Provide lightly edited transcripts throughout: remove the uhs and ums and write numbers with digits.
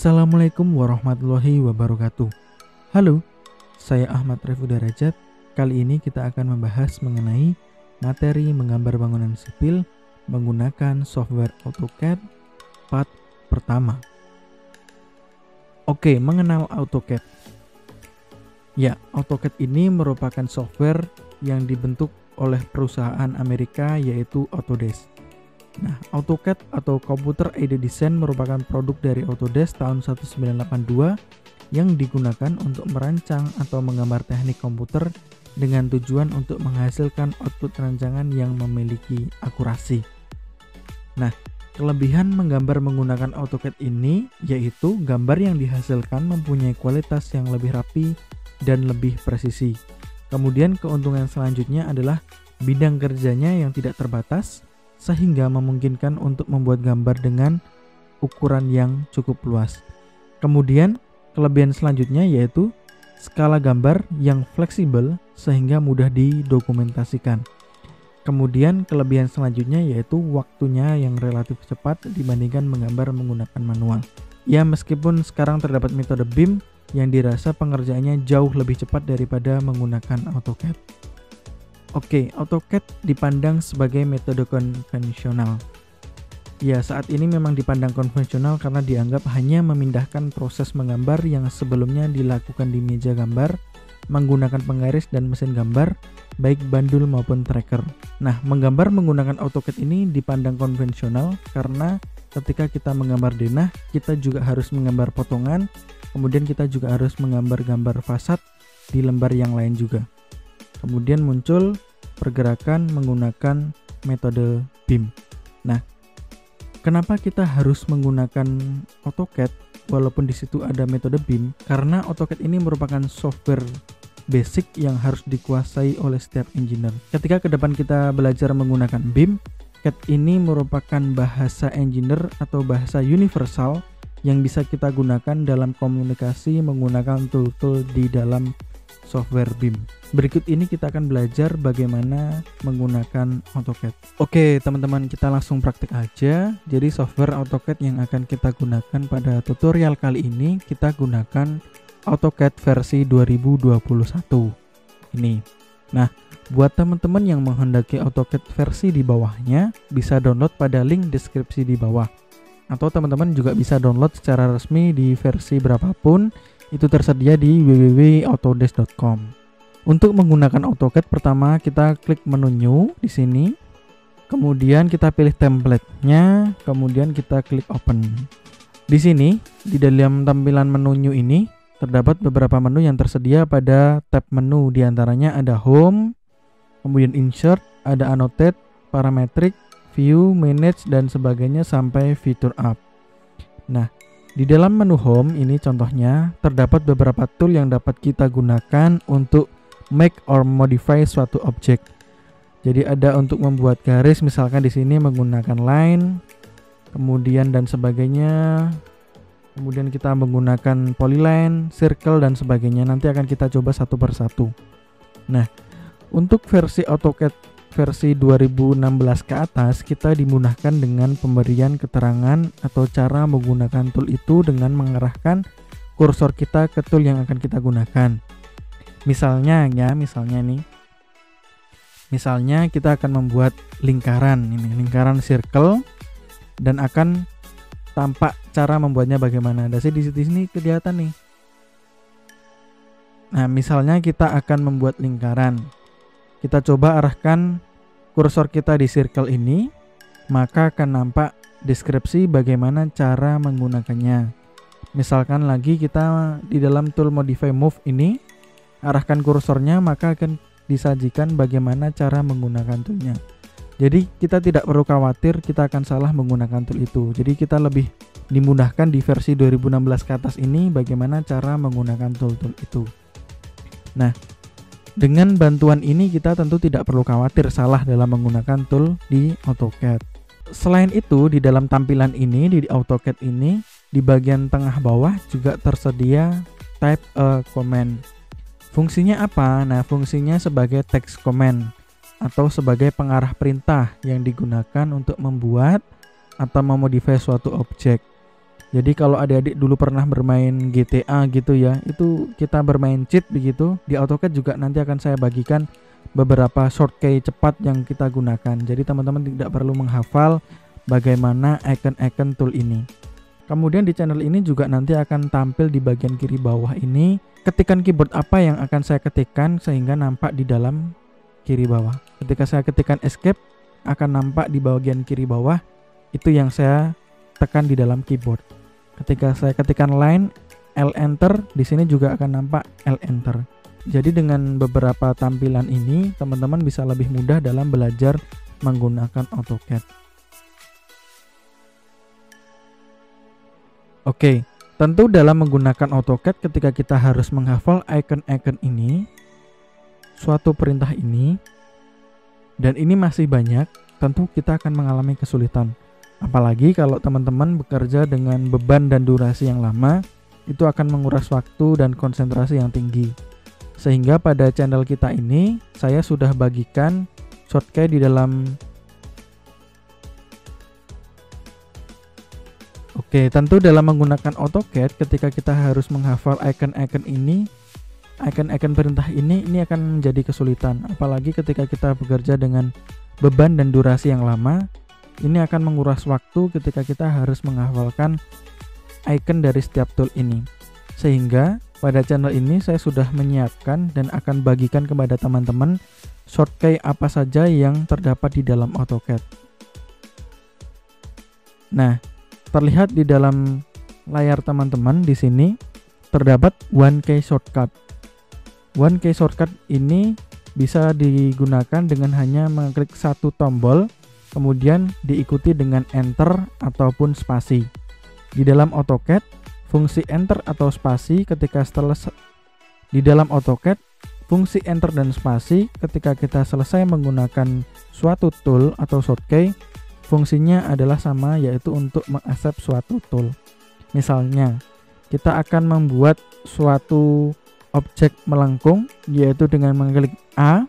Assalamualaikum warahmatullahi wabarakatuh. Halo, saya Ahmad Refu Darajat. Kali ini kita akan membahas mengenai materi menggambar bangunan sipil menggunakan software AutoCAD part pertama. Oke, mengenal AutoCAD. Ya, AutoCAD ini merupakan software yang dibentuk oleh perusahaan Amerika yaitu Autodesk. Nah, AutoCAD atau Computer Aided Design merupakan produk dari Autodesk tahun 1982 yang digunakan untuk merancang atau menggambar teknik komputer dengan tujuan untuk menghasilkan output rancangan yang memiliki akurasi. Nah, kelebihan menggambar menggunakan AutoCAD ini yaitu gambar yang dihasilkan mempunyai kualitas yang lebih rapi dan lebih presisi. Kemudian keuntungan selanjutnya adalah bidang kerjanya yang tidak terbatas, sehingga memungkinkan untuk membuat gambar dengan ukuran yang cukup luas. Kemudian kelebihan selanjutnya yaitu skala gambar yang fleksibel sehingga mudah didokumentasikan. Kemudian kelebihan selanjutnya yaitu waktunya yang relatif cepat dibandingkan menggambar menggunakan manual. Ya, meskipun sekarang terdapat metode BIM yang dirasa pengerjaannya jauh lebih cepat daripada menggunakan AutoCAD. Oke, AutoCAD dipandang sebagai metode konvensional. Ya, saat ini memang dipandang konvensional karena dianggap hanya memindahkan proses menggambar yang sebelumnya dilakukan di meja gambar menggunakan penggaris dan mesin gambar, baik bandul maupun tracker. Nah, menggambar menggunakan AutoCAD ini dipandang konvensional karena ketika kita menggambar denah, kita juga harus menggambar potongan, kemudian kita juga harus menggambar gambar fasad di lembar yang lain juga. Kemudian muncul pergerakan menggunakan metode BIM. Nah, kenapa kita harus menggunakan AutoCAD walaupun di situ ada metode BIM? Karena AutoCAD ini merupakan software basic yang harus dikuasai oleh setiap engineer. Ketika ke depan kita belajar menggunakan BIM, CAD ini merupakan bahasa engineer atau bahasa universal yang bisa kita gunakan dalam komunikasi menggunakan tool-tool di dalam software BIM. Berikut ini kita akan belajar bagaimana menggunakan AutoCAD. Oke, teman-teman, kita langsung praktik aja. Jadi software AutoCAD yang akan kita gunakan pada tutorial kali ini, kita gunakan AutoCAD versi 2021 ini. Nah, buat teman-teman yang menghendaki AutoCAD versi di bawahnya, bisa download pada link deskripsi di bawah. Atau teman-teman juga bisa download secara resmi di versi berapapun. Itu tersedia di www.autodesk.com. Untuk menggunakan AutoCAD, pertama kita klik menu New di sini. Kemudian kita pilih template-nya, kemudian kita klik Open. Di sini, di dalam tampilan menu New ini terdapat beberapa menu yang tersedia pada tab menu. Di antaranya ada Home, kemudian Insert, ada Annotate, Parametric, View, Manage, dan sebagainya sampai Feature Up. Nah, di dalam menu Home ini contohnya terdapat beberapa tool yang dapat kita gunakan untuk make or modify suatu objek. Jadi ada untuk membuat garis, misalkan di sini menggunakan line, kemudian dan sebagainya. Kemudian kita menggunakan polyline, circle dan sebagainya. Nanti akan kita coba satu persatu. Nah, untuk versi AutoCAD versi 2016 ke atas, kita dimudahkan dengan pemberian keterangan atau cara menggunakan tool itu dengan mengarahkan kursor kita ke tool yang akan kita gunakan. Misalnya kita akan membuat lingkaran, ini lingkaran circle, dan akan tampak cara membuatnya bagaimana. Di sini kelihatan nih. Nah, misalnya kita akan membuat lingkaran. Kita coba arahkan kursor kita di circle ini, maka akan nampak deskripsi bagaimana cara menggunakannya. Misalkan lagi kita di dalam tool Modify Move ini, arahkan kursornya, maka akan disajikan bagaimana cara menggunakan toolnya. Jadi kita tidak perlu khawatir kita akan salah menggunakan tool itu. Jadi kita lebih dimudahkan di versi 2016 ke atas ini bagaimana cara menggunakan tool-tool itu. Nah, dengan bantuan ini kita tentu tidak perlu khawatir salah dalam menggunakan tool di AutoCAD. Selain itu, di dalam tampilan ini, di AutoCAD ini, di bagian tengah bawah juga tersedia Type a Command. Fungsinya apa? Nah, fungsinya sebagai text command atau sebagai pengarah perintah yang digunakan untuk membuat atau memodify suatu objek. Jadi kalau adik-adik dulu pernah bermain GTA gitu ya, itu kita bermain cheat begitu, di AutoCAD juga nanti akan saya bagikan beberapa shortcut cepat yang kita gunakan. Jadi teman-teman tidak perlu menghafal bagaimana icon-icon tool ini. Kemudian di channel ini juga nanti akan tampil di bagian kiri bawah ini ketikan keyboard apa yang akan saya ketikkan sehingga nampak di dalam kiri bawah. Ketika saya ketikkan escape akan nampak di bagian kiri bawah, itu yang saya tekan di dalam keyboard. Ketika saya ketikkan line L enter, di sini juga akan nampak L enter. Jadi dengan beberapa tampilan ini teman-teman bisa lebih mudah dalam belajar menggunakan AutoCAD. Oke, tentu dalam menggunakan AutoCAD ketika kita harus menghafal icon-icon ini, suatu perintah ini, dan ini masih banyak, tentu kita akan mengalami kesulitan. Apalagi kalau teman-teman bekerja dengan beban dan durasi yang lama, itu akan menguras waktu dan konsentrasi yang tinggi. Sehingga pada channel kita ini, saya sudah bagikan shortcut di dalam. Oke, tentu dalam menggunakan AutoCAD ketika kita harus menghafal icon-icon ini, icon-icon perintah ini akan menjadi kesulitan. Apalagi ketika kita bekerja dengan beban dan durasi yang lama, ini akan menguras waktu ketika kita harus menghafalkan icon dari setiap tool ini. Sehingga pada channel ini saya sudah menyiapkan dan akan bagikan kepada teman-teman shortcut apa saja yang terdapat di dalam AutoCAD. Nah, terlihat di dalam layar teman-teman di sini terdapat 1K shortcut. 1K shortcut ini bisa digunakan dengan hanya mengklik satu tombol, kemudian diikuti dengan enter ataupun spasi. Di dalam AutoCAD, fungsi enter atau spasi ketika di dalam AutoCAD, fungsi enter dan spasi ketika kita selesai menggunakan suatu tool atau shortcut, fungsinya adalah sama, yaitu untuk mengakses suatu tool. Misalnya, kita akan membuat suatu objek melengkung, yaitu dengan mengklik A,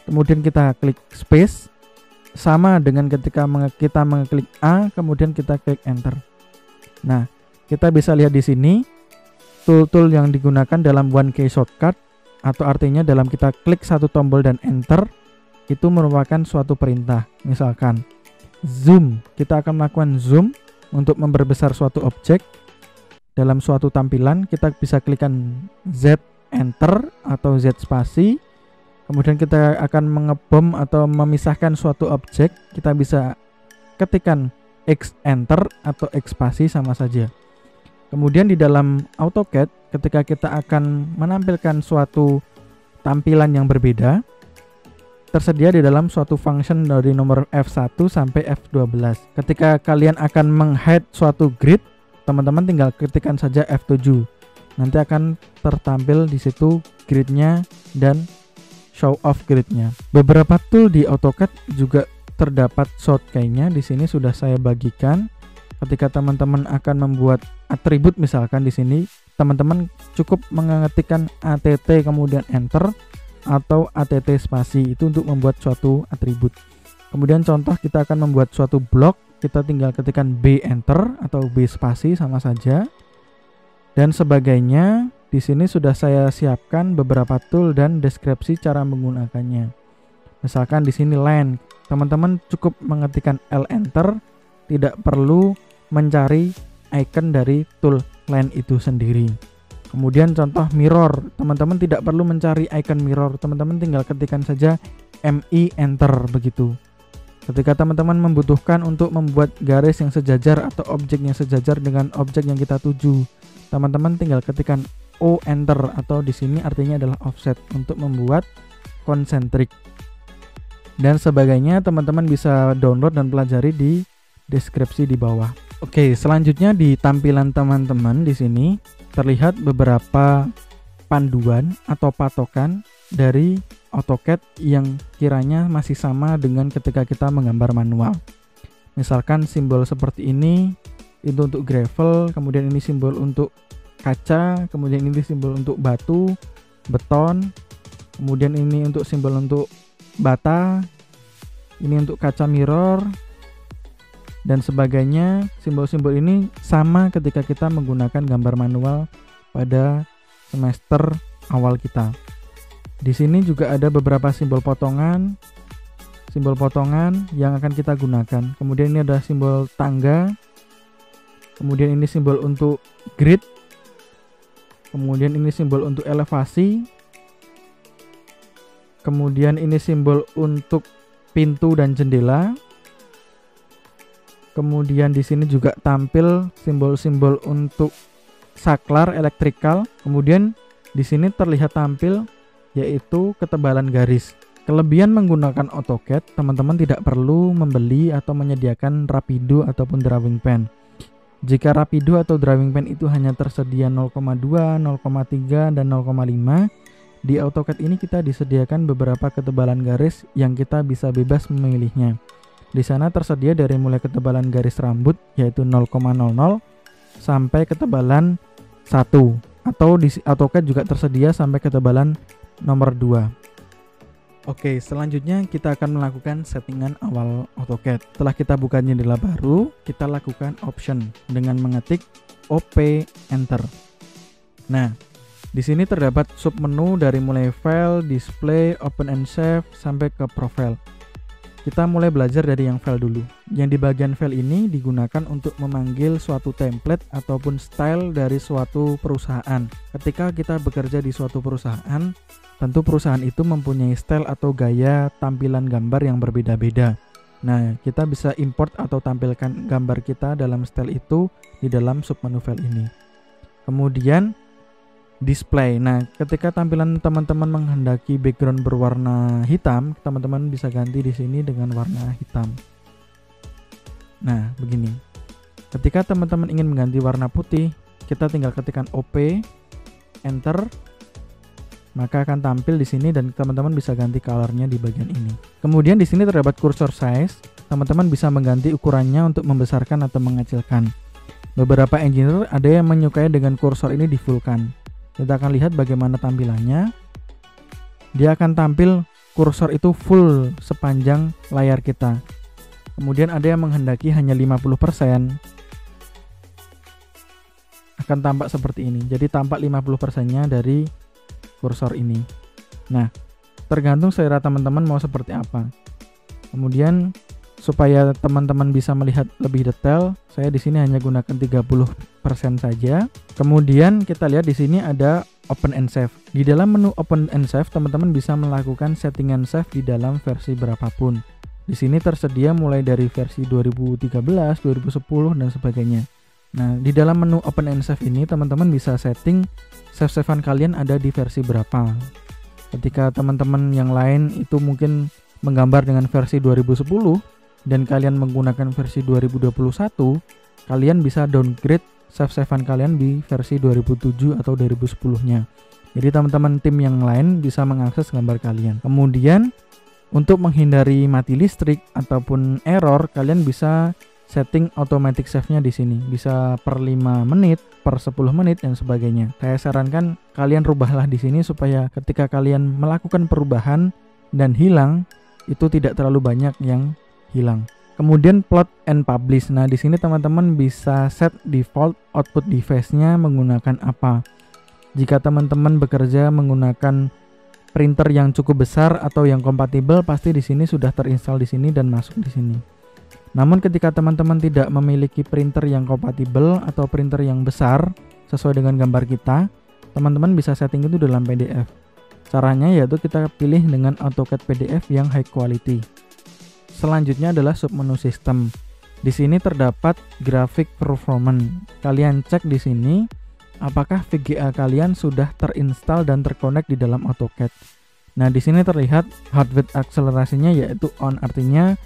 kemudian kita klik space, sama dengan ketika kita mengklik A, kemudian kita klik enter. Nah, kita bisa lihat di sini tool-tool yang digunakan dalam 1K shortcut, atau artinya dalam kita klik satu tombol dan enter, itu merupakan suatu perintah. Misalkan zoom, kita akan melakukan zoom untuk memperbesar suatu objek. Dalam suatu tampilan kita bisa klikkan Z enter atau Z spasi. Kemudian kita akan mengebom atau memisahkan suatu objek, kita bisa ketikkan X enter atau X spasi, sama saja. Kemudian di dalam AutoCAD ketika kita akan menampilkan suatu tampilan yang berbeda, tersedia di dalam suatu function dari nomor F1 sampai F12. Ketika kalian akan menghide suatu grid, teman-teman tinggal ketikkan saja F7. Nanti akan tertampil di situ gridnya dan show off gridnya. Beberapa tool di AutoCAD juga terdapat shortcut-nya. Di sini sudah saya bagikan. Ketika teman-teman akan membuat atribut, misalkan di sini teman-teman cukup mengetikkan ATT kemudian enter atau ATT spasi, itu untuk membuat suatu atribut. Kemudian contoh kita akan membuat suatu blok, kita tinggal ketikkan B enter atau B spasi, sama saja. Dan sebagainya. Di sini sudah saya siapkan beberapa tool dan deskripsi cara menggunakannya. Misalkan di sini line, teman-teman cukup mengetikkan L enter, tidak perlu mencari icon dari tool line itu sendiri. Kemudian contoh mirror, teman-teman tidak perlu mencari icon mirror, teman-teman tinggal ketikkan saja MI enter begitu. Ketika teman-teman membutuhkan untuk membuat garis yang sejajar atau objek yang sejajar dengan objek yang kita tuju, teman-teman tinggal ketikkan O enter atau di sini artinya adalah offset untuk membuat konsentrik. Dan sebagainya teman-teman bisa download dan pelajari di deskripsi di bawah. Oke, selanjutnya di tampilan teman-teman di sini terlihat beberapa panduan atau patokan dari AutoCAD yang kiranya masih sama dengan ketika kita menggambar manual. Misalkan simbol seperti ini itu untuk gravel, kemudian ini simbol untuk kaca, kemudian ini simbol untuk batu, beton, kemudian ini untuk simbol untuk bata, ini untuk kaca mirror, dan sebagainya. Simbol-simbol ini sama ketika kita menggunakan gambar manual pada semester awal kita. Di sini juga ada beberapa simbol potongan yang akan kita gunakan. Kemudian ini ada simbol tangga. Kemudian ini simbol untuk grid. Kemudian ini simbol untuk elevasi. Kemudian ini simbol untuk pintu dan jendela. Kemudian di sini juga tampil simbol-simbol untuk saklar elektrikal. Kemudian di sini terlihat tampil yaitu ketebalan garis. Kelebihan menggunakan AutoCAD, teman-teman tidak perlu membeli atau menyediakan Rapido ataupun drawing pen. Jika Rapido atau drawing pen itu hanya tersedia 0,2, 0,3, dan 0,5, di AutoCAD ini kita disediakan beberapa ketebalan garis yang kita bisa bebas memilihnya. Di sana tersedia dari mulai ketebalan garis rambut yaitu 0,00 sampai ketebalan 1, atau di AutoCAD juga tersedia sampai ketebalan nomor 2. Oke, selanjutnya kita akan melakukan settingan awal AutoCAD. Setelah kita buka jendela baru, kita lakukan option dengan mengetik OP Enter. Nah, di sini terdapat submenu dari mulai File, Display, Open and Save sampai ke Profile. Kita mulai belajar dari yang file dulu. Yang di bagian file ini digunakan untuk memanggil suatu template ataupun style dari suatu perusahaan. Ketika kita bekerja di suatu perusahaan, tentu perusahaan itu mempunyai style atau gaya tampilan gambar yang berbeda-beda. Nah, kita bisa import atau tampilkan gambar kita dalam style itu di dalam submenu file ini. Kemudian display. Nah, ketika tampilan teman-teman menghendaki background berwarna hitam, teman-teman bisa ganti di sini dengan warna hitam. Nah, begini. Ketika teman-teman ingin mengganti warna putih, kita tinggal ketikkan OP, Enter, maka akan tampil di sini dan teman-teman bisa ganti colornya di bagian ini. Kemudian di sini terdapat cursor size. Teman-teman bisa mengganti ukurannya untuk membesarkan atau mengecilkan. Beberapa engineer ada yang menyukai dengan kursor ini di fullkan. Kita akan lihat bagaimana tampilannya. Dia akan tampil kursor itu full sepanjang layar kita. Kemudian ada yang menghendaki hanya 50%. Akan tampak seperti ini. Jadi tampak 50%-nya dari kursor ini. Nah, tergantung selera teman-teman mau seperti apa. Kemudian supaya teman-teman bisa melihat lebih detail, saya di sini hanya gunakan 30% saja. Kemudian kita lihat di sini ada Open and Save. Di dalam menu Open and Save, teman-teman bisa melakukan settingan save di dalam versi berapapun. Di sini tersedia mulai dari versi 2013, 2010 dan sebagainya. Nah, di dalam menu Open and Save ini teman-teman bisa setting save-savean kalian ada di versi berapa. Ketika teman-teman yang lain itu mungkin menggambar dengan versi 2010 dan kalian menggunakan versi 2021, kalian bisa downgrade save-savean kalian di versi 2007 atau 2010-nya. Jadi teman-teman tim yang lain bisa mengakses gambar kalian. Kemudian untuk menghindari mati listrik ataupun error, kalian bisa setting automatic save-nya di sini. Bisa per 5 menit, per 10 menit dan sebagainya. Saya sarankan kalian rubahlah di sini supaya ketika kalian melakukan perubahan dan hilang, itu tidak terlalu banyak yang hilang. Kemudian plot and publish. Nah, di sini teman-teman bisa set default output device-nya menggunakan apa. Jika teman-teman bekerja menggunakan printer yang cukup besar atau yang kompatibel, pasti di sini sudah terinstall di sini dan masuk di sini. Namun ketika teman-teman tidak memiliki printer yang kompatibel atau printer yang besar sesuai dengan gambar kita, teman-teman bisa setting itu dalam PDF. Caranya yaitu kita pilih dengan AutoCAD PDF yang high quality. Selanjutnya adalah submenu sistem. Di sini terdapat grafik performance. Kalian cek di sini apakah VGA kalian sudah terinstall dan terkonek di dalam AutoCAD. Nah, di sini terlihat hardware akselerasinya yaitu on, artinya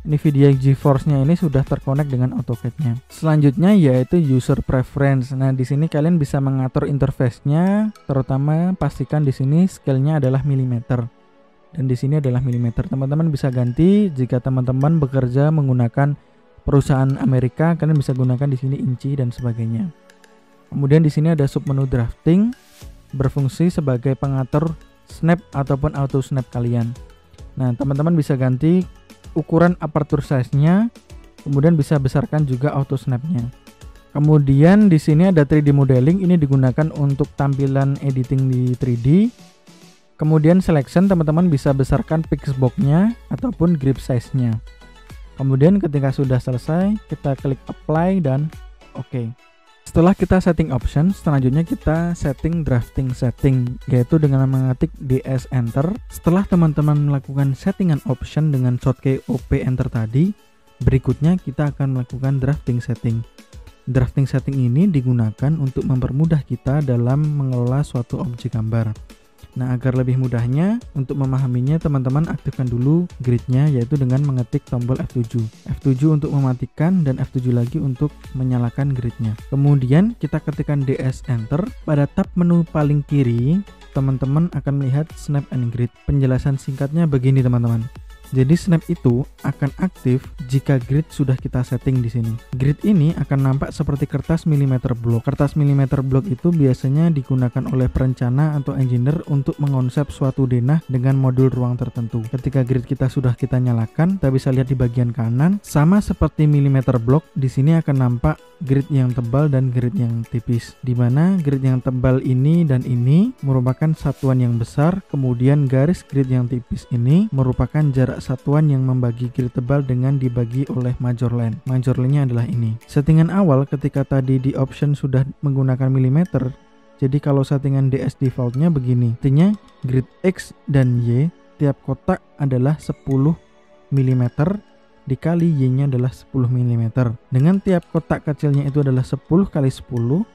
NVIDIA GeForce-nya ini sudah terkonek dengan AutoCAD-nya. Selanjutnya yaitu user preference. Nah, di sini kalian bisa mengatur interface-nya, terutama pastikan di sini scale-nya adalah milimeter. Dan di sini adalah milimeter. Teman-teman bisa ganti jika teman-teman bekerja menggunakan perusahaan Amerika, kalian bisa gunakan di sini inci dan sebagainya. Kemudian di sini ada submenu drafting, berfungsi sebagai pengatur snap ataupun auto snap kalian. Nah, teman-teman bisa ganti ukuran aperture size-nya Kemudian bisa besarkan juga auto snapnya. Kemudian di sini ada 3D modeling, ini digunakan untuk tampilan editing di 3D. Kemudian selection, teman-teman bisa besarkan pixbox-nya ataupun grip size-nya. Kemudian ketika sudah selesai, kita klik apply dan oke. Setelah kita setting option, selanjutnya kita setting drafting setting, yaitu dengan mengetik DS enter. Setelah teman-teman melakukan settingan option dengan shortcut OP enter tadi, berikutnya kita akan melakukan drafting setting. Drafting setting ini digunakan untuk mempermudah kita dalam mengelola suatu objek gambar. Nah, agar lebih mudahnya untuk memahaminya, teman-teman aktifkan dulu gridnya, yaitu dengan mengetik tombol F7. F7 untuk mematikan dan F7 lagi untuk menyalakan gridnya. Kemudian kita ketikkan DS enter. Pada tab menu paling kiri, teman-teman akan melihat snap and grid. Penjelasan singkatnya begini, teman-teman. Jadi snap itu akan aktif jika grid sudah kita setting di sini. Grid ini akan nampak seperti kertas milimeter block. Kertas milimeter block itu biasanya digunakan oleh perencana atau engineer untuk mengonsep suatu denah dengan modul ruang tertentu. Ketika grid kita sudah kita nyalakan, kita bisa lihat di bagian kanan, sama seperti milimeter block, di sini akan nampak grid yang tebal dan grid yang tipis. Di mana grid yang tebal ini dan ini merupakan satuan yang besar, kemudian garis grid yang tipis ini merupakan jarak satuan yang membagi grid tebal dengan dibagi oleh major line. Major line-nya adalah ini. Settingan awal ketika tadi di option sudah menggunakan milimeter, jadi kalau settingan DS defaultnya begini. Artinya grid X dan Y tiap kotak adalah 10 mm dikali Y-nya adalah 10 mm. Dengan tiap kotak kecilnya itu adalah 10 kali 10,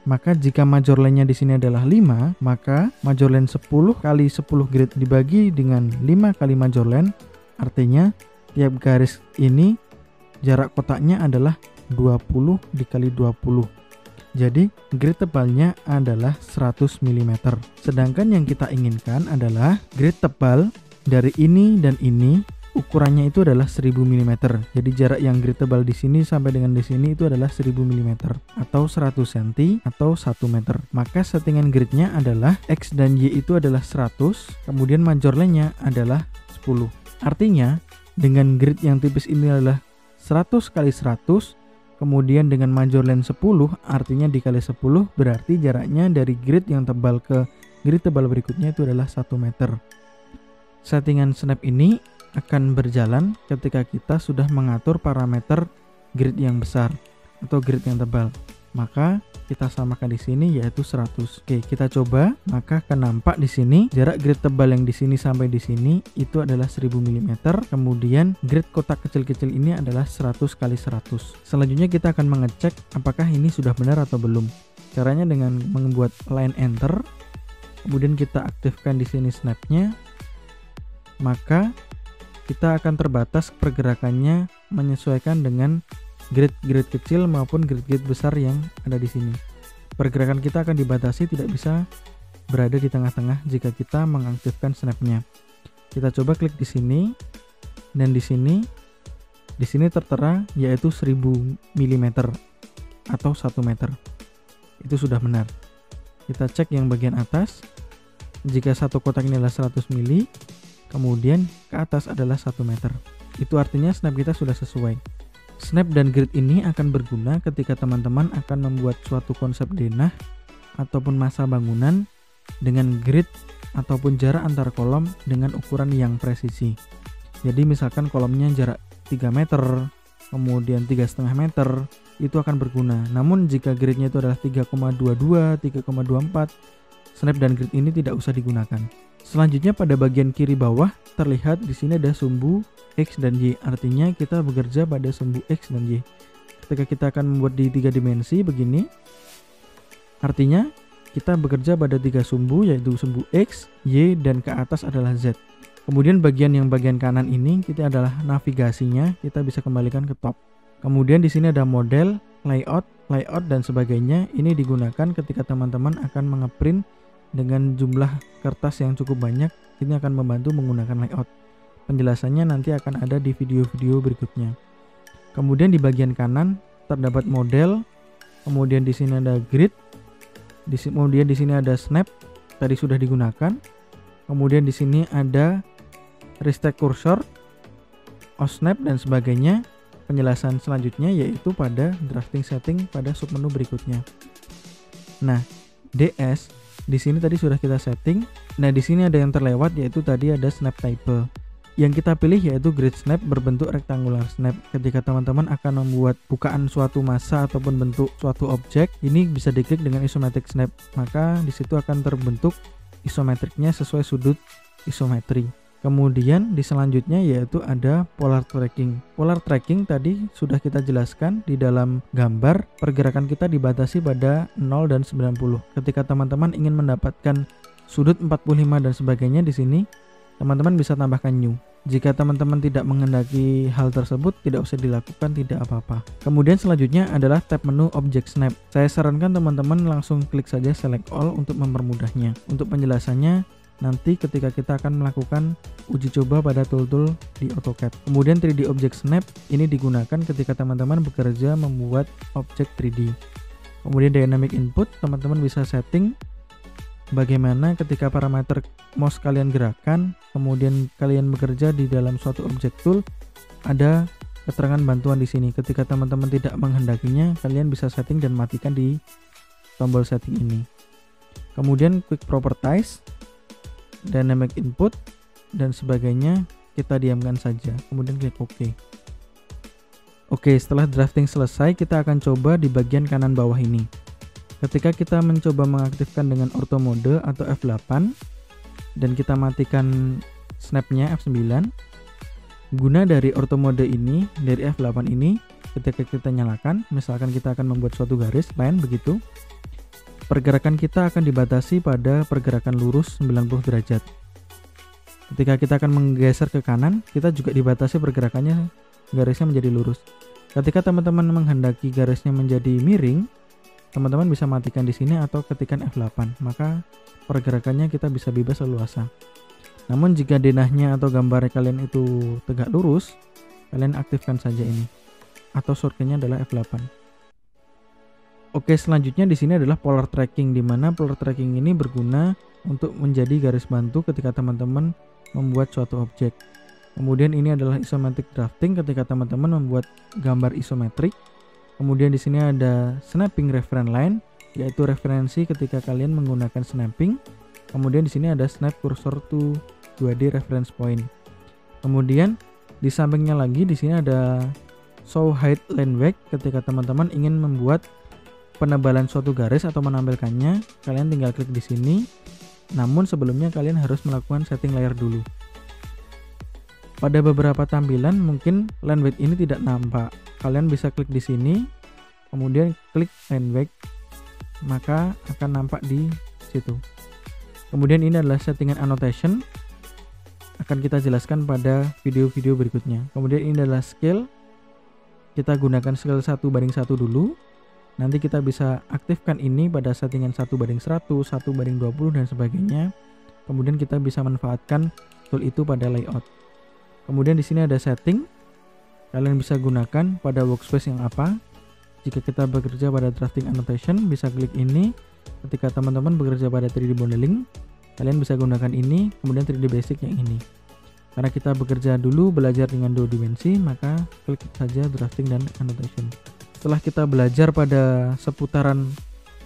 maka jika major line-nya di sini adalah 5, maka major line 10 kali 10 grid dibagi dengan 5 kali major line, artinya tiap garis ini jarak kotaknya adalah 20 dikali 20. Jadi grid tebalnya adalah 100 mm. Sedangkan yang kita inginkan adalah grid tebal dari ini dan ini ukurannya itu adalah 1000 mm. Jadi jarak yang grid tebal di sini sampai dengan di sini itu adalah 1000 mm atau 100 cm atau 1 meter. Maka settingan gridnya adalah X dan Y itu adalah 100, kemudian major line-nya adalah 10. Artinya dengan grid yang tipis ini adalah 100 kali 100, kemudian dengan major line 10, artinya dikali 10 berarti jaraknya dari grid yang tebal ke grid tebal berikutnya itu adalah 1 meter. Settingan snap ini akan berjalan ketika kita sudah mengatur parameter grid yang besar atau grid yang tebal. Maka kita samakan di sini yaitu 100. Oke, kita coba, maka akan nampak di sini jarak grid tebal yang di sini sampai di sini itu adalah 1000 mm. Kemudian grid kotak kecil-kecil ini adalah 100 kali 100. Selanjutnya kita akan mengecek apakah ini sudah benar atau belum. Caranya dengan membuat line enter. Kemudian kita aktifkan di sini snapnya. Maka kita akan terbatas pergerakannya menyesuaikan dengan grid-grid kecil maupun grid-grid besar yang ada di sini. Pergerakan kita akan dibatasi, tidak bisa berada di tengah-tengah jika kita mengaktifkan snapnya. Kita coba klik di sini dan di sini tertera yaitu 1000 mm atau 1 meter. Itu sudah benar. Kita cek yang bagian atas. Jika satu kotak ini adalah 100 mili, kemudian ke atas adalah 1 meter. Itu artinya snap kita sudah sesuai. Snap dan grid ini akan berguna ketika teman-teman akan membuat suatu konsep denah ataupun massa bangunan dengan grid ataupun jarak antar kolom dengan ukuran yang presisi. Jadi misalkan kolomnya jarak 3 meter, kemudian 3,5 meter, itu akan berguna. Namun jika gridnya itu adalah 3,22, 3,24, snap dan grid ini tidak usah digunakan. Selanjutnya pada bagian kiri bawah terlihat di sini ada sumbu X dan Y. Artinya kita bekerja pada sumbu X dan Y. Ketika kita akan membuat di 3 dimensi begini, artinya kita bekerja pada 3 sumbu, yaitu sumbu X, Y, dan ke atas adalah Z. Kemudian bagian kanan ini kita adalah navigasinya, kita bisa kembalikan ke top. Kemudian di sini ada model, layout, dan sebagainya. Ini digunakan ketika teman-teman akan mengeprint dengan jumlah kertas yang cukup banyak. Ini akan membantu menggunakan layout. Penjelasannya nanti akan ada di video-video berikutnya. Kemudian di bagian kanan terdapat model, kemudian di sini ada grid, kemudian di sini ada snap, tadi sudah digunakan. Kemudian di sini ada restart cursor, snap dan sebagainya. penjelasan selanjutnya yaitu pada drafting setting pada submenu berikutnya. Nah, DS di sini tadi sudah kita setting. Nah, di sini ada yang terlewat yaitu tadi ada snap type. Yang kita pilih yaitu grid snap berbentuk rectangular snap. Ketika teman-teman akan membuat bukaan suatu massa ataupun bentuk suatu objek, ini bisa diklik dengan isometric snap. Maka di situ akan terbentuk isometriknya sesuai sudut isometri. Kemudian di selanjutnya yaitu ada polar tracking. Polar tracking tadi sudah kita jelaskan di dalam gambar, pergerakan kita dibatasi pada 0 dan 90. Ketika teman-teman ingin mendapatkan sudut 45 dan sebagainya di sini, teman-teman bisa tambahkan new. Jika teman-teman tidak menghendaki hal tersebut, tidak usah dilakukan, tidak apa-apa. Kemudian selanjutnya adalah tab menu Object Snap. Saya sarankan teman-teman langsung klik saja Select All untuk mempermudahnya. Untuk penjelasannya, nanti ketika kita akan melakukan uji coba pada tool-tool di AutoCAD. Kemudian 3D Object Snap ini digunakan ketika teman-teman bekerja membuat objek 3D. Kemudian Dynamic Input, teman-teman bisa setting bagaimana ketika parameter mouse kalian gerakan, kemudian kalian bekerja di dalam suatu objek tool, ada keterangan bantuan di sini. Ketika teman-teman tidak menghendakinya, kalian bisa setting dan matikan di tombol setting ini. Kemudian Quick Properties, Dynamic Input dan sebagainya kita diamkan saja, kemudian klik OK. Oke, setelah drafting selesai, kita akan coba di bagian kanan bawah ini. Ketika kita mencoba mengaktifkan dengan Auto Mode atau F8 dan kita matikan snapnya F9, guna dari Auto Mode ini, dari F8 ini, ketika kita nyalakan, misalkan kita akan membuat suatu garis line begitu, pergerakan kita akan dibatasi pada pergerakan lurus 90 derajat. Ketika kita akan menggeser ke kanan, kita juga dibatasi pergerakannya, garisnya menjadi lurus. Ketika teman-teman menghendaki garisnya menjadi miring, teman-teman bisa matikan di sini atau ketikkan F8, maka pergerakannya kita bisa bebas leluasa. Namun jika denahnya atau gambar kalian itu tegak lurus, kalian aktifkan saja ini, atau shortcut-nya adalah F8. Oke, selanjutnya di sini adalah polar tracking, di mana polar tracking ini berguna untuk menjadi garis bantu ketika teman-teman membuat suatu objek. Kemudian ini adalah isometric drafting ketika teman-teman membuat gambar isometrik. Kemudian di sini ada snapping reference line, yaitu referensi ketika kalian menggunakan snapping. Kemudian di sini ada snap cursor to 2D reference point. Kemudian di sampingnya lagi di sini ada show height line weight ketika teman-teman ingin membuat penebalan suatu garis atau menampilkannya, kalian tinggal klik di sini. Namun sebelumnya kalian harus melakukan setting layer dulu. Pada beberapa tampilan mungkin line weight ini tidak nampak. Kalian bisa klik di sini, kemudian klik line weight, maka akan nampak di situ. Kemudian ini adalah settingan annotation, akan kita jelaskan pada video-video berikutnya. Kemudian ini adalah scale, kita gunakan scale 1:1 dulu. Nanti kita bisa aktifkan ini pada settingan 1:100, 1:20 dan sebagainya. Kemudian kita bisa manfaatkan tool itu pada layout. Kemudian di sini ada setting. Kalian bisa gunakan pada workspace yang apa. Jika kita bekerja pada drafting annotation, bisa klik ini. Ketika teman-teman bekerja pada 3D modeling, kalian bisa gunakan ini, kemudian 3D basic yang ini. Karena kita bekerja dulu belajar dengan 2 dimensi, maka klik saja drafting dan annotation. Setelah kita belajar pada seputaran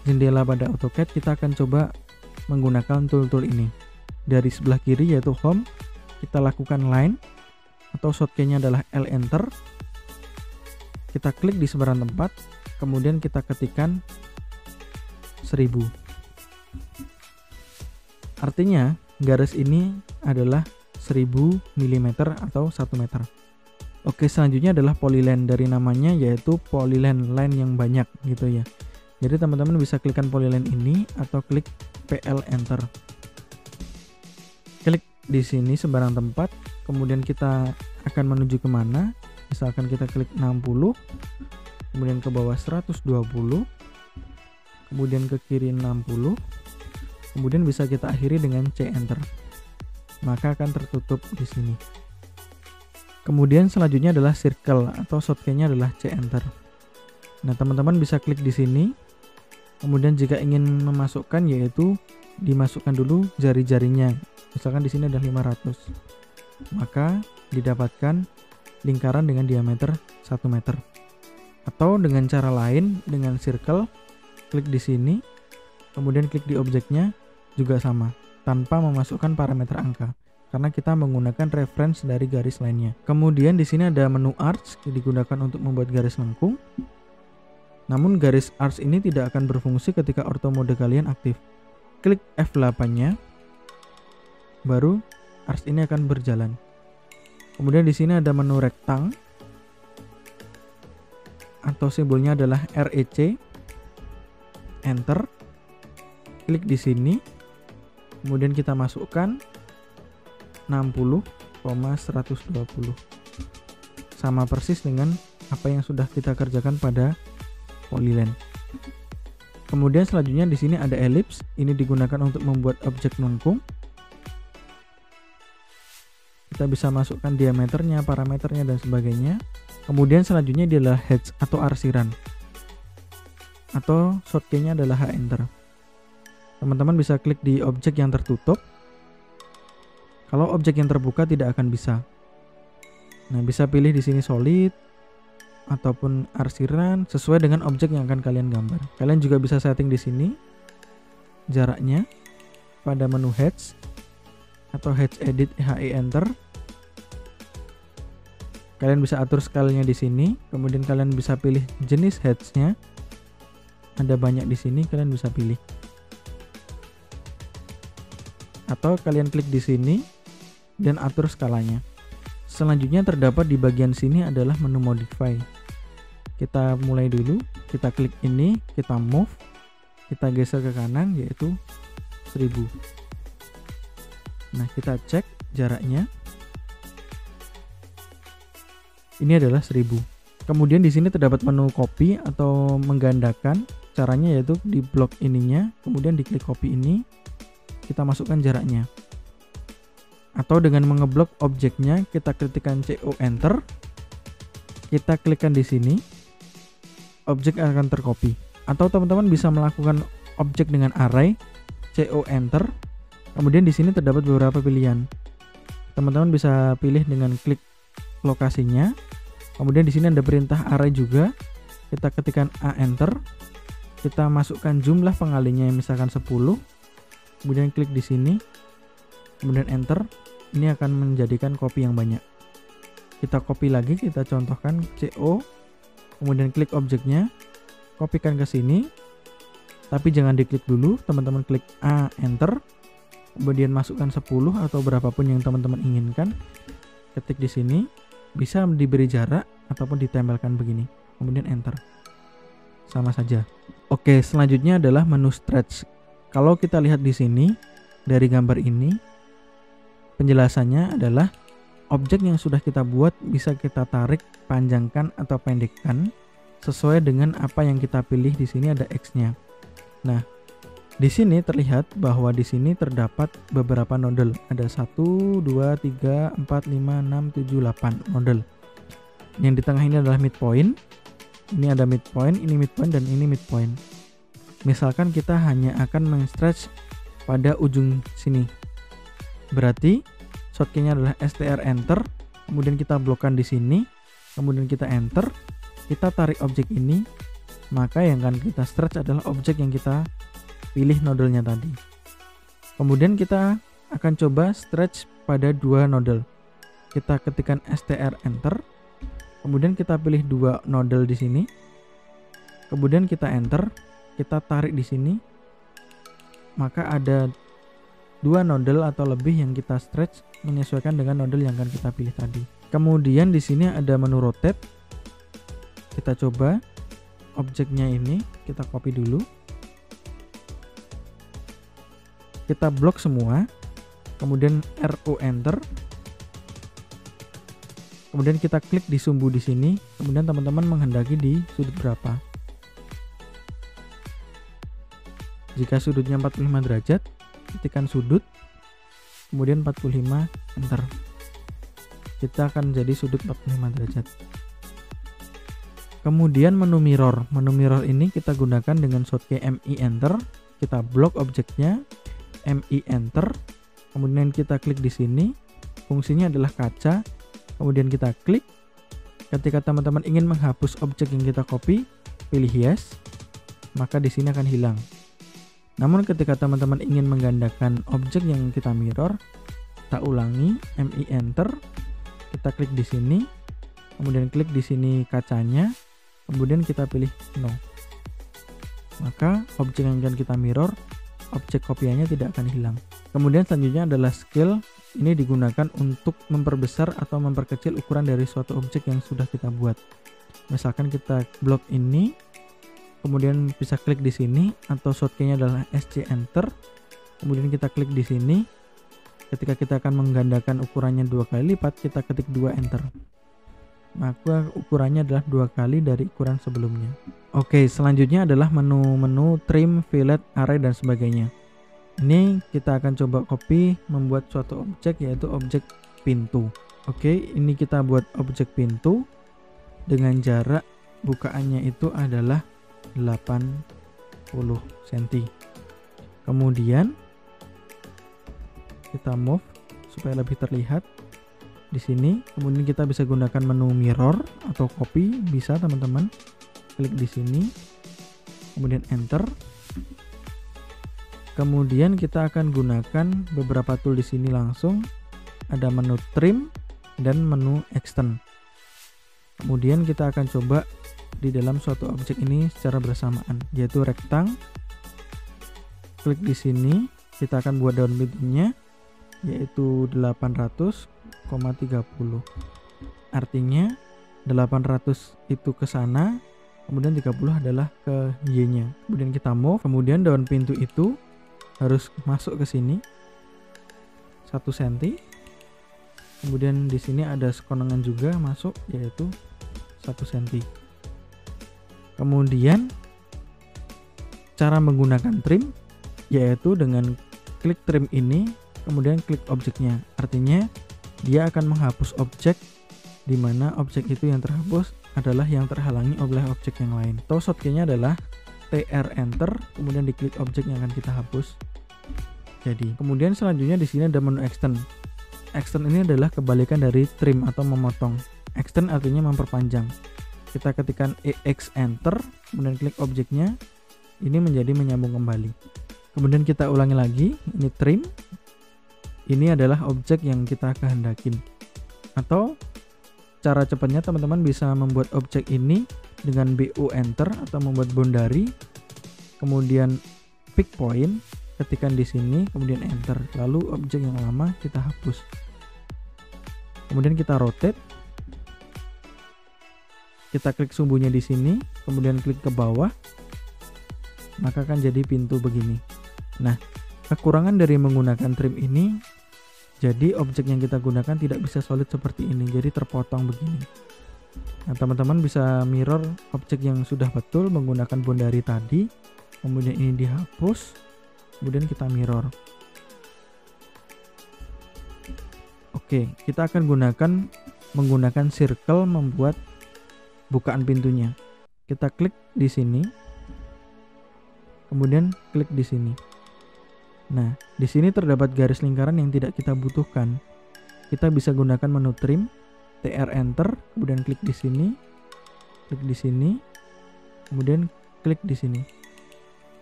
jendela pada AutoCAD, kita akan coba menggunakan tool-tool ini. Dari sebelah kiri yaitu home, kita lakukan line atau shortcut-nya adalah L enter. Kita klik di sembarang tempat, kemudian kita ketikkan 1000. Artinya garis ini adalah 1000 mm atau 1 meter. Oke, selanjutnya adalah polyline, dari namanya yaitu polyline, line yang banyak gitu ya. Jadi teman-teman bisa klikkan polyline ini atau klik PL enter. Klik di sini sembarang tempat, kemudian kita akan menuju kemana. Misalkan kita klik 60, kemudian ke bawah 120, kemudian ke kiri 60, kemudian bisa kita akhiri dengan C enter, maka akan tertutup di sini. Kemudian selanjutnya adalah circle atau shortcut-nya adalah C enter. Nah, teman-teman bisa klik di sini. Kemudian jika ingin memasukkan, yaitu dimasukkan dulu jari-jarinya. Misalkan di sini ada 500. Maka didapatkan lingkaran dengan diameter 1 meter. Atau dengan cara lain, dengan circle, klik di sini, kemudian klik di objeknya juga sama, tanpa memasukkan parameter angka, karena kita menggunakan reference dari garis lainnya. Kemudian di sini ada menu arch, digunakan untuk membuat garis lengkung. Namun garis arch ini tidak akan berfungsi ketika ortho mode kalian aktif. Klik F8-nya, baru arch ini akan berjalan. Kemudian di sini ada menu rectang, atau simbolnya adalah REC, enter, klik di sini, kemudian kita masukkan 60,120, sama persis dengan apa yang sudah kita kerjakan pada polyline. Kemudian selanjutnya di sini ada ellipse, ini digunakan untuk membuat objek lengkung. Kita bisa masukkan diameternya, parameternya, dan sebagainya. Kemudian selanjutnya adalah hedge atau arsiran, atau shortcut-nya adalah H enter. Teman-teman bisa klik di objek yang tertutup. Kalau objek yang terbuka tidak akan bisa. Nah, bisa pilih di sini solid ataupun arsiran sesuai dengan objek yang akan kalian gambar. Kalian juga bisa setting di sini jaraknya pada menu hedge atau hedge edit HE enter. Kalian bisa atur skalanya di sini, kemudian kalian bisa pilih jenis hedge-nya. Ada banyak di sini, kalian bisa pilih. Atau kalian klik di sini dan atur skalanya. Selanjutnya terdapat di bagian sini adalah menu modify. Kita mulai dulu, kita klik ini, kita move, kita geser ke kanan yaitu 1000. Nah, kita cek jaraknya. Ini adalah 1000. Kemudian di sini terdapat menu copy atau menggandakan. Caranya yaitu di blok ininya, kemudian diklik copy ini, kita masukkan jaraknya. Atau dengan mengeblok objeknya, kita ketikkan CO enter. Kita klikkan di sini, objek akan tercopy. Atau teman-teman bisa melakukan objek dengan array, CO enter. Kemudian di sini terdapat beberapa pilihan. Teman-teman bisa pilih dengan klik lokasinya. Kemudian di sini ada perintah array juga. Kita ketikkan A enter. Kita masukkan jumlah pengalinya yang misalkan 10. Kemudian klik di sini. Kemudian enter. Ini akan menjadikan copy yang banyak. Kita copy lagi, kita contohkan CO. Kemudian klik objeknya. Kopikan ke sini. Tapi jangan diklik dulu, teman-teman klik A enter. Kemudian masukkan 10 atau berapapun yang teman-teman inginkan. Ketik di sini. Bisa diberi jarak ataupun ditempelkan begini, kemudian enter. Sama saja. Oke, selanjutnya adalah menu stretch. Kalau kita lihat di sini dari gambar ini, penjelasannya adalah objek yang sudah kita buat bisa kita tarik, panjangkan atau pendekkan sesuai dengan apa yang kita pilih. Di sini ada X-nya. Nah, di sini terlihat bahwa di sini terdapat beberapa nodel. Ada 1, 2, 3, 4, 5, 6, 7, 8 nodel. Yang di tengah ini adalah midpoint. Ini ada midpoint, ini midpoint, dan ini midpoint. Misalkan kita hanya akan men-stretch pada ujung sini. Berarti shortcut-nya adalah STR enter. Kemudian kita blokkan di sini. Kemudian kita enter. Kita tarik objek ini. Maka yang akan kita stretch adalah objek yang kita pilih nodelnya tadi. Kemudian kita akan coba stretch pada 2 nodel. Kita ketikkan STR enter. Kemudian kita pilih 2 nodel di sini. Kemudian kita enter. Kita tarik di sini. Maka ada 2 nodel atau lebih yang kita stretch menyesuaikan dengan nodel yang akan kita pilih tadi. Kemudian di sini ada menu rotate. Kita coba objeknya ini, kita copy dulu. Kita blok semua, kemudian RO enter. Kemudian kita klik di sumbu di sini, kemudian teman-teman menghendaki di sudut berapa. Jika sudutnya 45 derajat, ketikkan sudut, kemudian 45 enter. Kita akan jadi sudut 45 derajat. Kemudian menu mirror. Menu mirror ini kita gunakan dengan shortcut MI enter. Kita blok objeknya, MI enter. Kemudian kita klik di sini. Fungsinya adalah kaca. Kemudian kita klik, Ketika teman-teman ingin menghapus objek yang kita copy, pilih yes, maka di sini akan hilang. Namun ketika teman-teman ingin menggandakan objek yang kita mirror, kita ulangi, MI enter, kita klik di sini, kemudian klik di sini kacanya, kemudian kita pilih no. Maka objek yang akan kita mirror, objek kopiannya tidak akan hilang. Kemudian selanjutnya adalah scale. Ini digunakan untuk memperbesar atau memperkecil ukuran dari suatu objek yang sudah kita buat. Misalkan kita blok ini, kemudian bisa klik di sini, atau shortcut-nya adalah SC enter. Kemudian kita klik di sini. Ketika kita akan menggandakan ukurannya 2 kali lipat, kita ketik 2 enter. Maka ukurannya adalah 2 kali dari ukuran sebelumnya. Oke, selanjutnya adalah menu-menu trim, fillet, array, dan sebagainya. Ini kita akan coba copy membuat suatu objek, yaitu objek pintu. Oke, ini kita buat objek pintu dengan jarak bukaannya itu adalah 80 cm. Kemudian kita move supaya lebih terlihat di sini. Kemudian kita bisa gunakan menu mirror atau copy, bisa teman-teman. Klik di sini, kemudian enter. Kemudian kita akan gunakan beberapa tool di sini langsung. Ada menu trim dan menu extend. Kemudian kita akan coba di dalam suatu objek ini secara bersamaan, yaitu rectangle. Klik di sini, kita akan buat down pintunya, yaitu 800,30. Artinya 800 itu ke sana, kemudian 30 adalah ke Y-nya. Kemudian kita move, kemudian daun pintu itu harus masuk ke sini 1 cm. Kemudian di sini ada sekonongan juga masuk, yaitu 1 cm. Kemudian cara menggunakan trim yaitu dengan klik trim ini, kemudian klik objeknya. Artinya dia akan menghapus objek, di mana objek itu yang terhapus adalah yang terhalangi oleh objek yang lain. Atau shortcut-nya adalah TR enter, kemudian diklik objek yang akan kita hapus. Jadi, kemudian selanjutnya di sini ada menu extend. Extend ini adalah kebalikan dari trim atau memotong. Extend artinya memperpanjang. Kita ketikkan EX enter, kemudian klik objeknya. Ini menjadi menyambung kembali. Kemudian kita ulangi lagi, ini trim. Ini adalah objek yang kita kehendakin. Atau cara cepatnya teman-teman bisa membuat objek ini dengan BO enter atau membuat boundary. Kemudian pick point, ketikkan di sini, kemudian enter. Lalu objek yang lama kita hapus. Kemudian kita rotate. Kita klik sumbunya di sini, kemudian klik ke bawah. Maka akan jadi pintu begini. Nah, kekurangan dari menggunakan trim ini, jadi objek yang kita gunakan tidak bisa solid seperti ini, jadi terpotong begini. Nah, teman-teman bisa mirror objek yang sudah betul menggunakan boundary tadi, kemudian ini dihapus, kemudian kita mirror. Oke, kita akan menggunakan circle membuat bukaan pintunya. Kita klik di sini, kemudian klik di sini. Nah, di sini terdapat garis lingkaran yang tidak kita butuhkan. Kita bisa gunakan menu trim, TR enter, kemudian klik di sini, kemudian klik di sini.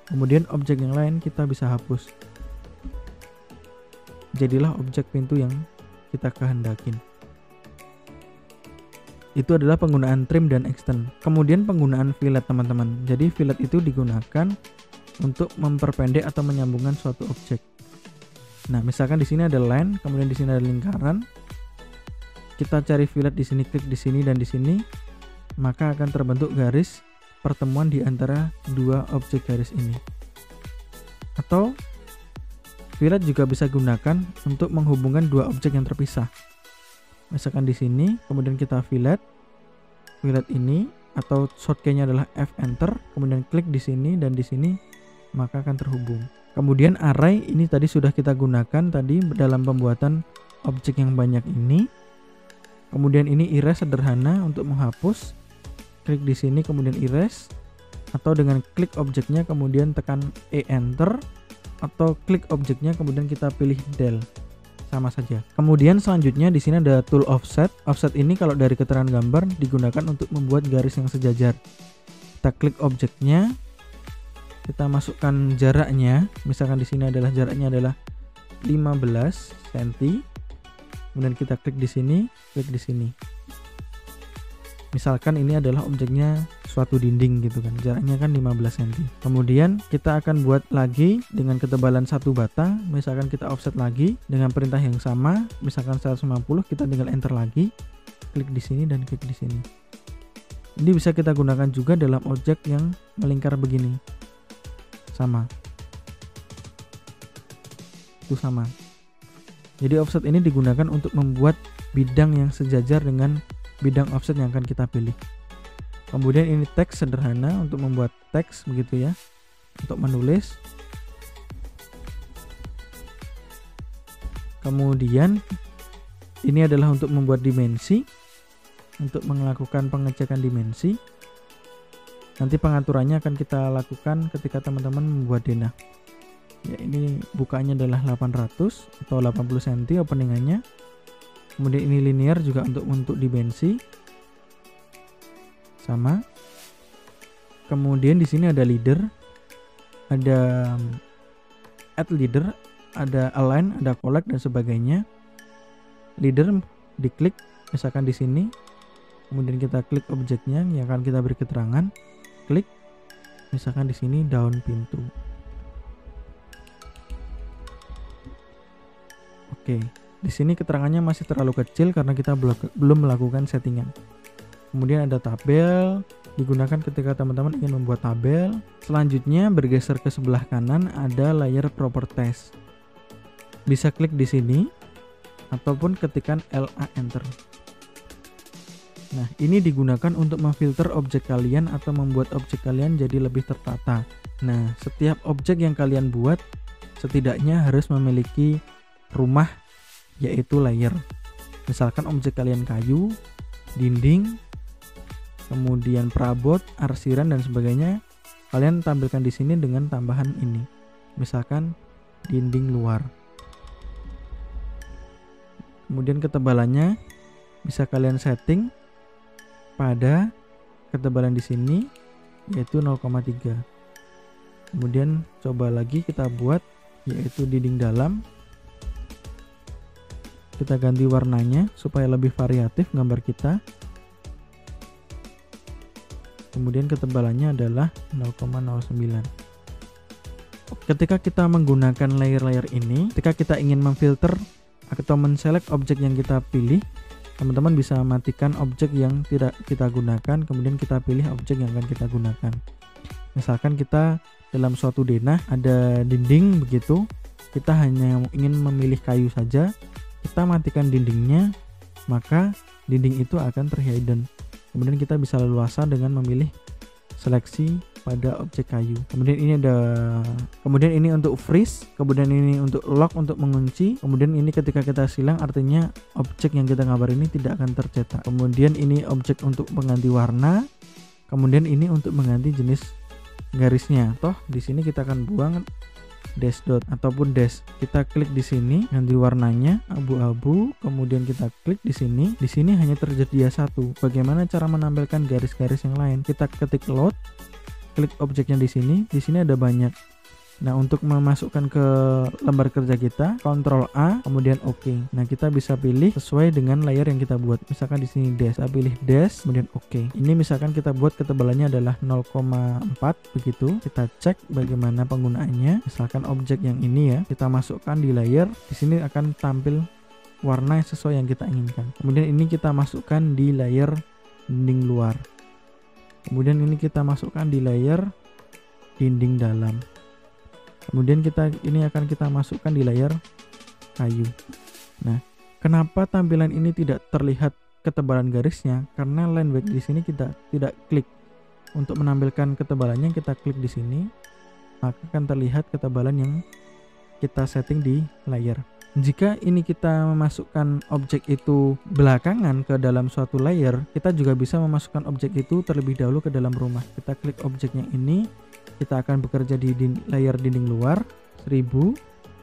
Kemudian objek yang lain kita bisa hapus. Jadilah objek pintu yang kita kehendakin. Itu adalah penggunaan trim dan extend. Kemudian penggunaan fillet, teman-teman. Jadi fillet itu digunakan untuk memperpendek atau menyambungkan suatu objek. Nah, misalkan di sini ada line, kemudian di sini ada lingkaran. Kita cari fillet di sini, klik di sini dan di sini, maka akan terbentuk garis pertemuan di antara dua objek garis ini. Atau fillet juga bisa gunakan untuk menghubungkan dua objek yang terpisah. Misalkan di sini, kemudian kita fillet ini, atau shortcut-nya adalah F enter, kemudian klik di sini dan di sini, maka akan terhubung. Kemudian array ini tadi sudah kita gunakan tadi dalam pembuatan objek yang banyak ini. Kemudian ini erase sederhana untuk menghapus. Klik di sini kemudian erase, atau dengan klik objeknya kemudian tekan E enter, atau klik objeknya kemudian kita pilih del. sama saja. Kemudian selanjutnya di sini ada tool offset. Offset ini kalau dari keterangan gambar digunakan untuk membuat garis yang sejajar. Kita klik objeknya, kita masukkan jaraknya. Misalkan di sini adalah jaraknya adalah 15 cm. Kemudian kita klik di sini, klik di sini. Misalkan ini adalah objeknya suatu dinding gitu kan, jaraknya kan 15 cm. Kemudian kita akan buat lagi dengan ketebalan 1 bata. Misalkan kita offset lagi dengan perintah yang sama, misalkan 150, kita tinggal enter lagi, klik di sini dan klik di sini. Ini bisa kita gunakan juga dalam objek yang melingkar begini. Sama. Itu sama. Jadi offset ini digunakan untuk membuat bidang yang sejajar dengan bidang offset yang akan kita pilih. Kemudian ini teks sederhana untuk membuat teks begitu ya, untuk menulis. Kemudian ini adalah untuk membuat dimensi, untuk melakukan pengecekan dimensi. Nanti pengaturannya akan kita lakukan ketika teman-teman membuat denah. Ya, ini bukanya adalah 800 atau 80 cm openingannya. Kemudian ini linear juga untuk dimensi sama. Kemudian di sini ada leader, ada add leader, ada align, ada collect dan sebagainya. Leader diklik misalkan di sini. Kemudian kita klik objeknya yang akan kita beri keterangan. Klik misalkan di sini daun pintu. Oke. Di sini keterangannya masih terlalu kecil karena kita belum melakukan settingan. Kemudian ada tabel, digunakan ketika teman-teman ingin membuat tabel. Selanjutnya bergeser ke sebelah kanan ada layer properties. Bisa klik di sini ataupun ketikkan LA enter. Nah, ini digunakan untuk memfilter objek kalian atau membuat objek kalian jadi lebih tertata. Nah, setiap objek yang kalian buat setidaknya harus memiliki rumah, yaitu layer. Misalkan objek kalian kayu, dinding, kemudian perabot, arsiran dan sebagainya, kalian tampilkan di sini dengan tambahan ini. Misalkan dinding luar. Kemudian ketebalannya bisa kalian setting pada ketebalan di sini yaitu 0,3. Kemudian coba lagi kita buat yaitu dinding dalam. Kita ganti warnanya supaya lebih variatif gambar kita. Kemudian ketebalannya adalah 0,09. Ketika kita menggunakan layer-layer ini, ketika kita ingin memfilter atau menselect objek yang kita pilih, teman-teman bisa matikan objek yang tidak kita gunakan, kemudian kita pilih objek yang akan kita gunakan. Misalkan kita dalam suatu denah ada dinding begitu, kita hanya ingin memilih kayu saja, kita matikan dindingnya, maka dinding itu akan terhidden. Kemudian kita bisa leluasa dengan memilih seleksi pada objek kayu. Kemudian ini untuk freeze, kemudian ini untuk lock untuk mengunci, kemudian ini ketika kita silang artinya objek yang kita gambar ini tidak akan tercetak. Kemudian ini objek untuk mengganti warna, kemudian ini untuk mengganti jenis garisnya. Toh di sini kita akan buang dash dot ataupun dash. Kita klik di sini, ganti warnanya abu-abu, kemudian kita klik di sini. Di sini hanya tersedia satu. Bagaimana cara menampilkan garis-garis yang lain? Kita ketik load, klik objeknya di sini. Di sini ada banyak. Nah, untuk memasukkan ke lembar kerja kita, Ctrl A, kemudian OK. Nah, kita bisa pilih sesuai dengan layer yang kita buat. Misalkan di sini dash, saya pilih dash, kemudian OK. Ini misalkan kita buat ketebalannya adalah 0,4 begitu. Kita cek bagaimana penggunaannya. Misalkan objek yang ini ya, kita masukkan di layer. Di sini akan tampil warna yang sesuai yang kita inginkan. Kemudian ini kita masukkan di layer dinding luar. Kemudian ini kita masukkan di layer dinding dalam. Kemudian ini akan kita masukkan di layer kayu. Nah, kenapa tampilan ini tidak terlihat ketebalan garisnya? Karena line weight di sini kita tidak klik. Untuk menampilkan ketebalannya kita klik di sini, maka akan terlihat ketebalan yang kita setting di layer. Jika ini kita memasukkan objek itu belakangan ke dalam suatu layer, kita juga bisa memasukkan objek itu terlebih dahulu ke dalam rumah. Kita klik objek yang ini, kita akan bekerja di layer dinding luar 1000,150.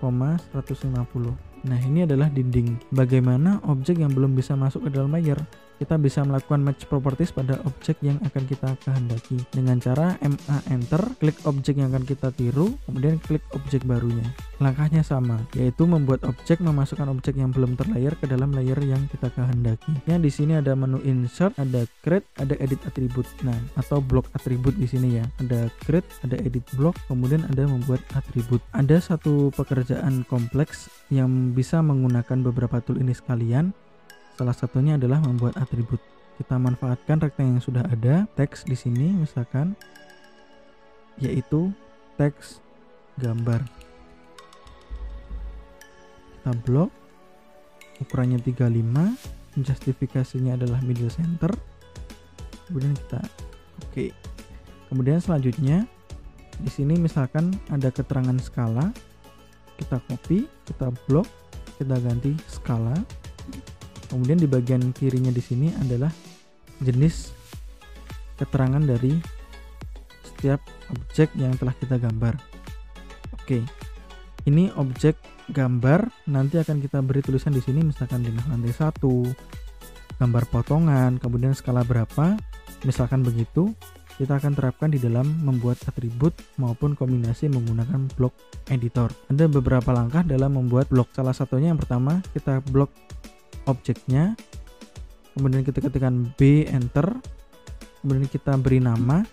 Nah, ini adalah dinding. Bagaimana objek yang belum bisa masuk ke dalam layer? Kita bisa melakukan match properties pada objek yang akan kita kehendaki dengan cara MA enter, klik objek yang akan kita tiru, kemudian klik objek barunya. Langkahnya sama, yaitu membuat objek, memasukkan objek yang belum terlayer ke dalam layer yang kita kehendaki. Ya, di sini ada menu insert, ada create, ada edit atribut. Nah, atau block atribut di sini ya. Ada create, ada edit block, kemudian ada membuat atribut. Ada satu pekerjaan kompleks yang bisa menggunakan beberapa tool ini sekalian. Salah satunya adalah membuat atribut. Kita manfaatkan rectangle yang sudah ada, teks di sini misalkan, yaitu teks gambar. Kita blok, ukurannya 35, justifikasinya adalah middle center. Kemudian kita oke. Kemudian selanjutnya di sini misalkan ada keterangan skala, kita copy, kita blok, kita ganti skala. Kemudian di bagian kirinya di sini adalah jenis keterangan dari setiap objek yang telah kita gambar. Oke, ini objek gambar, nanti akan kita beri tulisan di sini, misalkan denah lantai 1, gambar potongan, kemudian skala berapa, misalkan begitu. Kita akan terapkan di dalam membuat atribut maupun kombinasi menggunakan block editor. Ada beberapa langkah dalam membuat blok. Salah satunya yang pertama, kita blok objeknya, kemudian kita ketikkan B enter, kemudian kita beri nama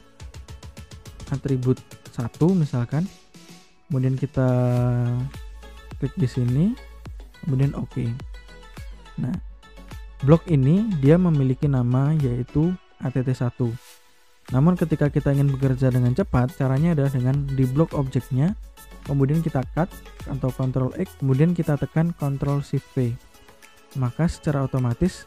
atribut 1 misalkan, kemudian kita klik di sini, kemudian oke. Nah, blok ini dia memiliki nama yaitu att1. Namun ketika kita ingin bekerja dengan cepat, caranya adalah dengan di blok objeknya, kemudian kita cut atau Ctrl X, kemudian kita tekan Ctrl Shift V. Maka secara otomatis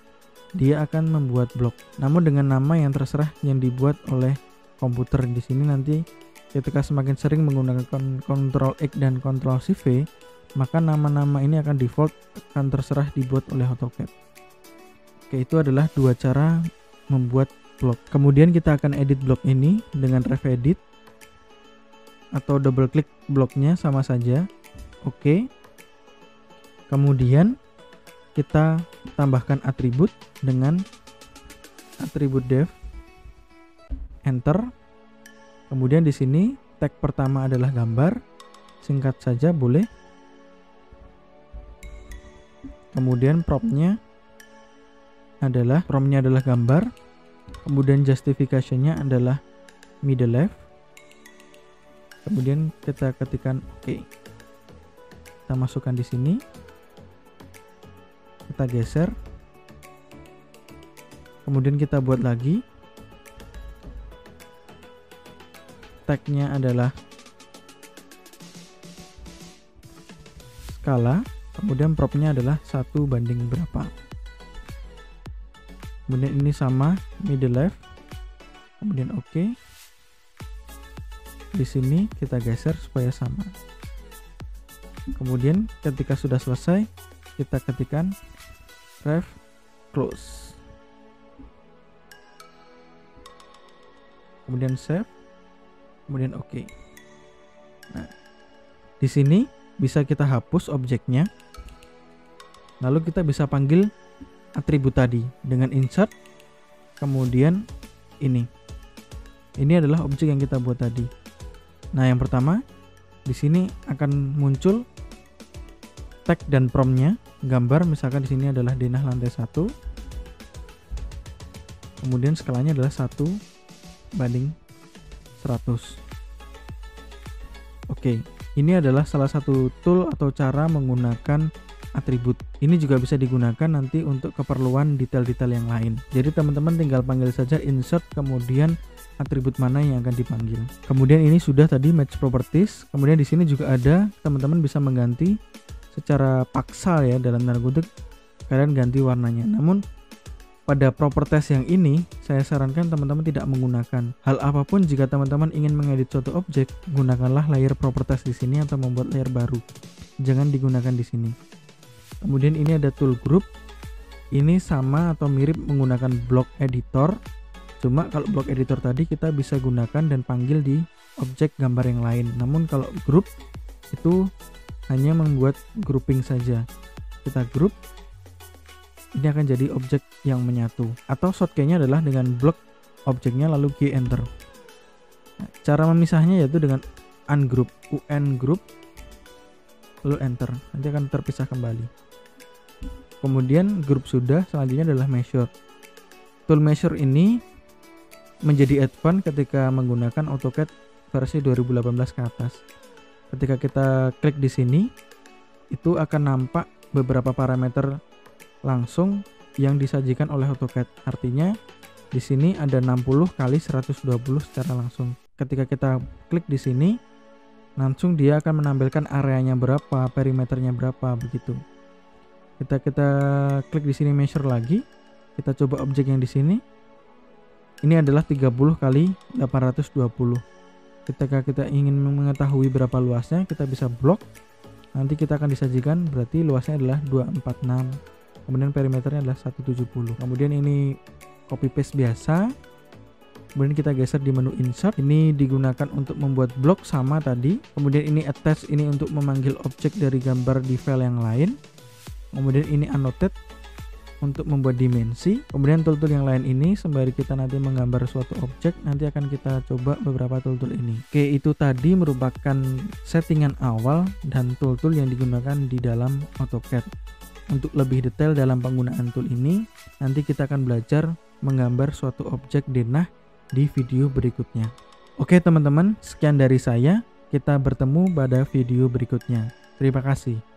dia akan membuat blok. Namun dengan nama yang terserah yang dibuat oleh komputer. Di sini nanti ketika semakin sering menggunakan Ctrl X dan Ctrl Shift V, maka nama-nama ini akan default akan terserah dibuat oleh AutoCAD. Oke, itu adalah dua cara membuat blok. Kemudian kita akan edit blok ini dengan ref edit atau double klik bloknya sama saja. Oke. Kemudian kita tambahkan atribut dengan atribut def, enter. Kemudian di sini tag pertama adalah gambar, singkat saja boleh. Kemudian propnya adalah gambar. Kemudian justification-nya adalah middle left. Kemudian kita ketikkan oke. Kita masukkan di sini. Kita geser, kemudian kita buat lagi, tagnya adalah skala, kemudian propnya adalah 1 banding berapa. Kemudian ini sama middle left, kemudian oke. Di sini kita geser supaya sama. Kemudian ketika sudah selesai, kita ketikkan ref close, kemudian save, kemudian oke. Nah, di sini bisa kita hapus objeknya, lalu kita bisa panggil atribut tadi dengan insert, kemudian ini adalah objek yang kita buat tadi. Nah, yang pertama di sini akan muncul tag dan promptnya, gambar misalkan di sini adalah denah lantai 1, kemudian skalanya adalah 1 banding 100. Oke, ini adalah salah satu tool atau cara menggunakan atribut. Ini juga bisa digunakan nanti untuk keperluan detail-detail yang lain. Jadi teman-teman tinggal panggil saja insert, kemudian atribut mana yang akan dipanggil. Kemudian ini sudah tadi match properties. Kemudian di sini juga ada, teman-teman bisa mengganti secara paksa ya, dalam tanda kutip kalian ganti warnanya. Namun pada properties yang ini saya sarankan teman-teman tidak menggunakan. Hal apapun jika teman-teman ingin mengedit suatu objek, gunakanlah layer properties di sini atau membuat layer baru. Jangan digunakan di sini. Kemudian ini ada tool group. Ini sama atau mirip menggunakan block editor. Cuma kalau block editor tadi kita bisa gunakan dan panggil di objek gambar yang lain. Namun kalau group itu hanya membuat grouping saja. kita grup, ini akan jadi objek yang menyatu. Atau shortcut-nya adalah dengan blok objeknya lalu G enter. Nah, cara memisahnya yaitu dengan ungroup, ungroup lalu enter, nanti akan terpisah kembali. Kemudian grup sudah, selanjutnya adalah measure. Tool measure ini menjadi advance ketika menggunakan AutoCAD versi 2018 ke atas. Ketika kita klik di sini, itu akan nampak beberapa parameter langsung yang disajikan oleh AutoCAD. Artinya di sini ada 60 kali 120 secara langsung. Ketika kita klik di sini, langsung dia akan menampilkan areanya berapa, perimeternya berapa, begitu. Kita klik di sini measure lagi, kita coba objek yang di sini. Ini adalah 30 kali 820. Ketika kita ingin mengetahui berapa luasnya, kita bisa blok. Nanti kita akan disajikan berarti luasnya adalah 246. Kemudian perimeternya adalah 170. Kemudian ini copy paste biasa. Kemudian kita geser di menu insert. Ini digunakan untuk membuat blok sama tadi. Kemudian ini attach, ini untuk memanggil objek dari gambar di file yang lain. Kemudian ini annotate untuk membuat dimensi. Kemudian tool-tool yang lain ini sembari kita nanti menggambar suatu objek, nanti akan kita coba beberapa tool-tool ini. Oke, itu tadi merupakan settingan awal dan tool-tool yang digunakan di dalam AutoCAD. Untuk lebih detail dalam penggunaan tool ini, nanti kita akan belajar menggambar suatu objek denah di video berikutnya. Oke teman-teman, sekian dari saya. Kita bertemu pada video berikutnya. Terima kasih.